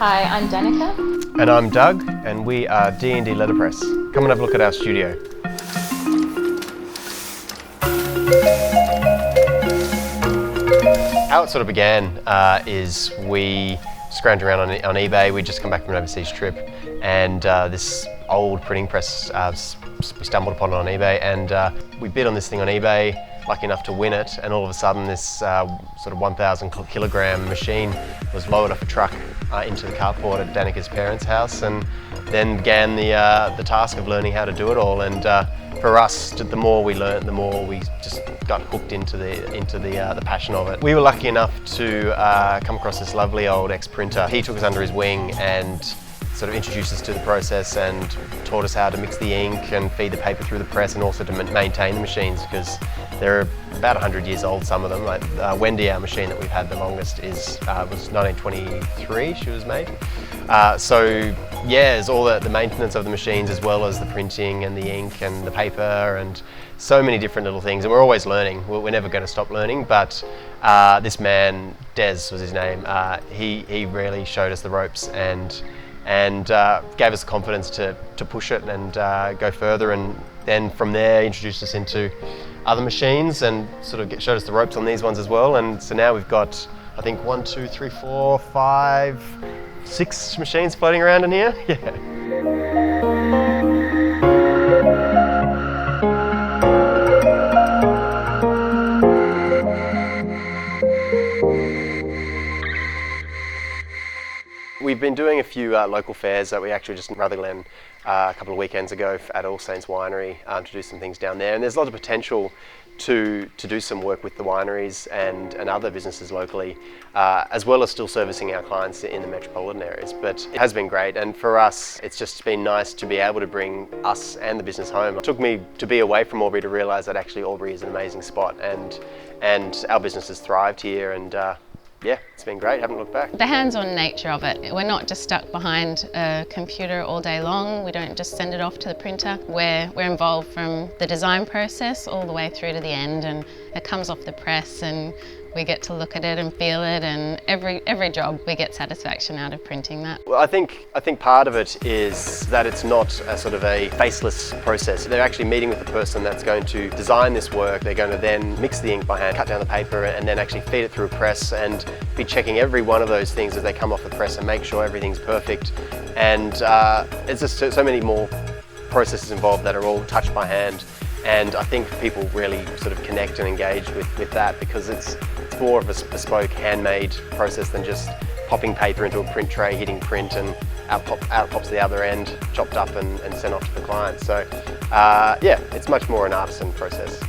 Hi, I'm Danica. And I'm Doug, and we are D&D Letter Press. Come and have a look at our studio. How it sort of began is we scrounged around on eBay. We'd just come back from an overseas trip, and this old printing press we stumbled upon it on eBay, and we bid on this thing on eBay, lucky enough to win it, and all of a sudden this sort of 1,000 kilogram machine was lowered off a truck into the carport at Danica's parents' house, and then began the task of learning how to do it all. And for us, the more we learnt, the more we just got hooked into the passion of it. We were lucky enough to come across this lovely old ex-printer. He took us under his wing and sort of introduced us to the process and taught us how to mix the ink and feed the paper through the press, and also to maintain the machines, because they're about 100 years old, some of them. Like Wendy, our machine that we've had the longest, was 1923 she was made. So yeah, there's all the maintenance of the machines, as well as the printing and the ink and the paper, and so many different little things, and we're always learning. We're never going to stop learning, but this man, Des was his name, he really showed us the ropes and gave us the confidence to push it and go further, and then from there introduced us into other machines and sort of showed us the ropes on these ones as well. And so now we've got, I think, 1, 2, 3, 4, 5, 6 machines floating around in here. Yeah. We've been doing a few local fairs that we actually just in Rutherglen a couple of weekends ago at All Saints Winery to do some things down there, and there's a lot of potential to do some work with the wineries and other businesses locally, as well as still servicing our clients in the metropolitan areas. But it has been great, and for us it's just been nice to be able to bring us and the business home. It took me to be away from Albury to realise that actually Albury is an amazing spot, and our business has thrived here, and yeah, it's been great, haven't looked back. The hands-on nature of it. We're not just stuck behind a computer all day long. We don't just send it off to the printer. We're involved from the design process all the way through to the end, and it comes off the press and we get to look at it and feel it, and every job we get satisfaction out of printing that. Well, I think part of it is that it's not a sort of a faceless process. They're actually meeting with the person that's going to design this work. They're going to then mix the ink by hand, cut down the paper, and then actually feed it through a press, and be checking every one of those things as they come off the press and make sure everything's perfect. And it's just so many more processes involved that are all touched by hand. And I think people really sort of connect and engage with that, because it's more of a bespoke, handmade process than just popping paper into a print tray, hitting print, and out pops the other end, chopped up and sent off to the client. So yeah, it's much more an artisan process.